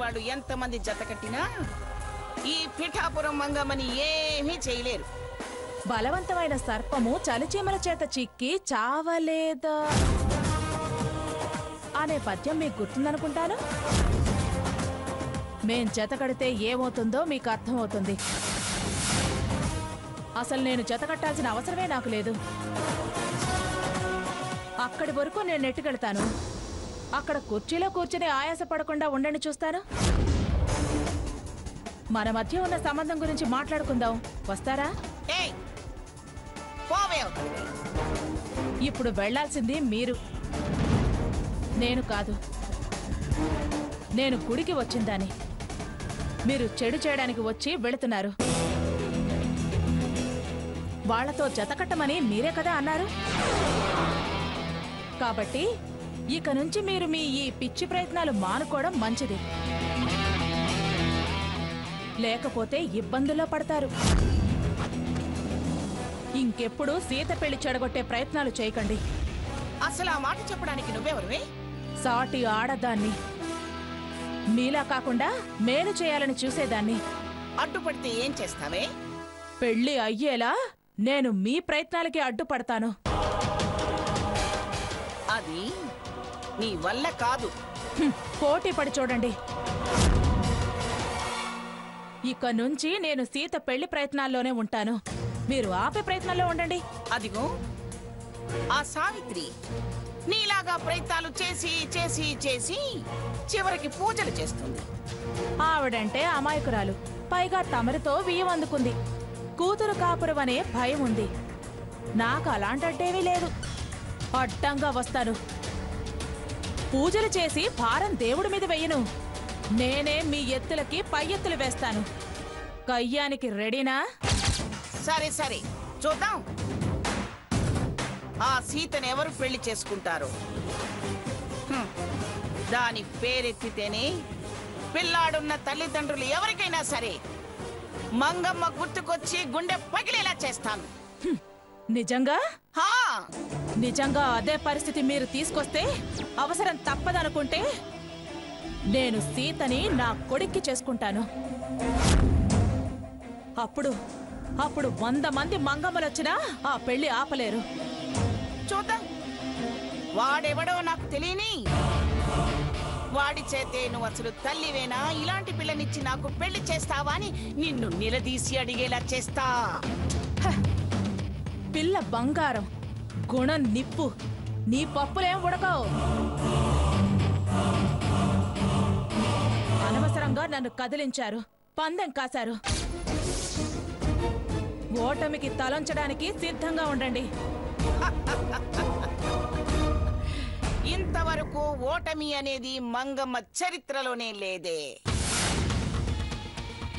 వాళ్ళు ఎంతమంది జత కట్టినా ఈ పిఠాపురం మంగమ్మని ఏమీ చేయలేరు. బలవంతమైన సర్పము చలిచీమల చేత చిక్కి చావలేదా అనే పద్యం మీకు గుర్తుందనుకుంటాను. మేం జత కడితే ఏమవుతుందో మీకు అర్థమవుతుంది. అసలు నేను జత కట్టాల్సిన అవసరమే నాకు లేదు. అక్కడి వరకు నేను నెట్టుకెళ్తాను. అక్కడ కుర్చీలో కూర్చుని ఆయాసపడకుండా ఉండండి చూస్తాను. మన మధ్య ఉన్న సంబంధం గురించి మాట్లాడుకుందాం. వస్తారా? ఇప్పుడు వెళ్లాల్సింది మీరు, నేను కాదు. నేను గుడికి వచ్చిందాన్ని. మీరు చెడు చేయడానికి వచ్చి వెళుతున్నారు. వాళ్లతో జతకట్టమని మీరే కదా అన్నారు. కాబట్టి ఇక నుంచి మీరు మీ ఈ పిచ్చి ప్రయత్నాలు మానుకోవడం మంచిది. లేకపోతే ఇబ్బందుల్లో పడతారు. ఇంకెప్పుడు సీత పెళ్లి చెడగొట్టే ప్రయత్నాలు చేయకండి. అసలు ఆ మాట చెప్పడానికి నువ్వెవరువే? సాటి ఆడదాన్ని. మీలా కాకుండా మేలు చేయాలని చూసేదాన్ని. అడ్డుపడితే ఏం చేస్తావే? పెళ్లి అయ్యేలా నేను మీ ప్రయత్నాలకి అడ్డుపడతాను. అది నీ వల్ల కాదు. పోటీ పడి చూడండి. ఇక నుంచి నేను సీత పెళ్లి ప్రయత్నాల్లోనే ఉంటాను. మీరు ఆపే ప్రయత్నాల్లో ఉండండి. అదిగో ఆ సావిత్రి నీలాగా ప్రయత్నాలు చేసి చేసి చేసి చివరికి పూజలు చేస్తుంది. ఆవిడంటే అమాయకురాలు. పైగా తమరితో బియ్యం అందుకుంది. కూతురు కాపురం అనే భయం ఉంది. నాకు అలాంటేమీ లేదు. అడ్డంగా వస్తాను. పూజలు చేసి భారం దేవుడి మీద వెయ్యను. నేనే మీ ఎత్తులకి పై ఎత్తులు వేస్తాను. కయ్యానికి రెడీనా? సరే సరే చూద్దాం. ఆ సీతను ఎవరు పెళ్లి చేసుకుంటారో. దాని పేరెత్తితేనే పిల్లాడున్న తల్లిదండ్రులు ఎవరికైనా సరే మంగమ్మ గుర్తుకొచ్చి గుండె పగిలేలా చేస్తాను. నిజంగా? హా, నిజంగా అదే పరిస్థితి మీరు తీసుకొస్తే అవసరం తప్పదనుకుంటే నేను సీతని నా కొడుక్కి చేసుకుంటాను. అప్పుడు 100 మంది మంగమ్మలొచ్చినా ఆ పెళ్లి ఆపలేరు. చూద్దాం. వాడెవడో నాకు తెలియని వాడి చేతే నువ్వు అసలు తల్లివేనా, ఇలాంటి పిల్లనిచ్చి నాకు పెళ్లి చేస్తావా అని నిన్ను నిలదీసి అడిగేలా చేస్తా. పిల్ల బంగారం, గుణం నిప్పు. నీ పప్పులేం ఉడకవు. అనవసరంగా నన్ను కదిలించారు, పందెం కాశారు. ఓటమికి తలంచడానికి సిద్ధంగా ఉండండి. ఇంతవరకు ఓటమి అనేది మంగమ్మ చరిత్రలోనే లేదే,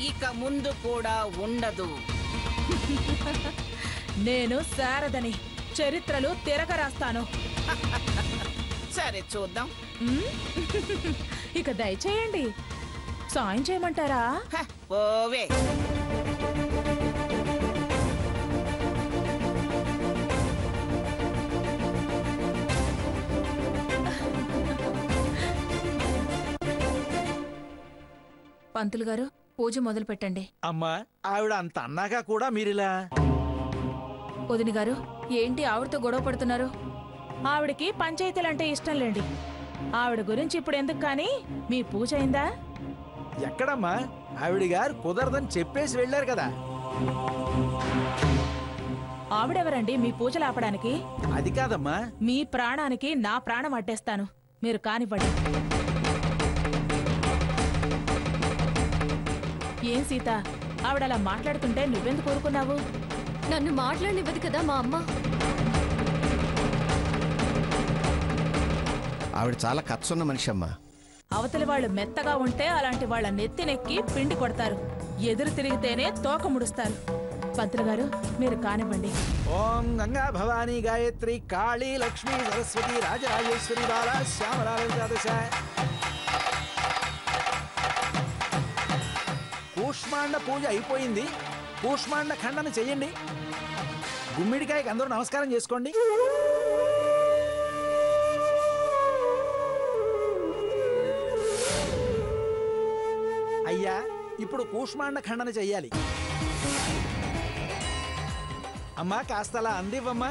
ఇక ముందు కూడా ఉండదు. నేను శారదని చరిత్రలు తిరగరాస్తాను. సరే చూద్దాం. ఇక దయచేయండి. సాయం చేయమంటారా? ఓవే. పంతులు గారు, పూజ మొదలు పెట్టండి. అమ్మా, ఆవిడ అంత అన్నాగా కూడా మీరిలా? వదిని గారు, ఏంటి ఆవిడతో గొడవ పడుతున్నారు? ఆవిడకి పంచాయతీలంటే ఇష్టం లేండి. ఆవిడ గురించి ఇప్పుడు ఎందుకు? కానీ మీ పూజ అయిందా? ఎక్కడమ్మా, ఆవిడ గారు కుదరదని చెప్పేసి వెళ్ళారు కదా. ఆవిడెవరండి మీ పూజలు ఆపడానికి? అది కాదమ్మా, మీ ప్రాణానికి నా ప్రాణం అడ్డేస్తాను. మీరు కానివ్వండి. ఏం సీత, ఆవిడలా మాట్లాడుతుంటే నువ్వెందుకు కోరుకున్నావు? నన్ను మాట్లాడినివ్వదు కదా మా అమ్మ. ఆవిడ చాలా కచ్చున్న మనిషి అమ్మా. అవతలి వాళ్ళు మెత్తగా ఉంటే అలాంటి వాళ్ళ నెత్తినెక్కి పిండి కొడతారు. ఎదురు తిరిగితేనే తోక ముడుస్తారు. పంతులు గారు, మీరు కానివ్వండి. ఓం గంగా భవానీ గాయత్రి కాళీ లక్ష్మీ సరస్వతి రాజరాజేశ్వరి బాల శ్యామరాజ. కూష్మాండ పూజ అయిపోయింది. కూష్మాండ ఖండన చెయ్యండి. గుమ్మిడికాయకి అందరూ నమస్కారం చేసుకోండి. అయ్యా ఇప్పుడు కూష్మాండ ఖండన చెయ్యాలి. అమ్మా కాస్తలా అందివ్వమ్మా.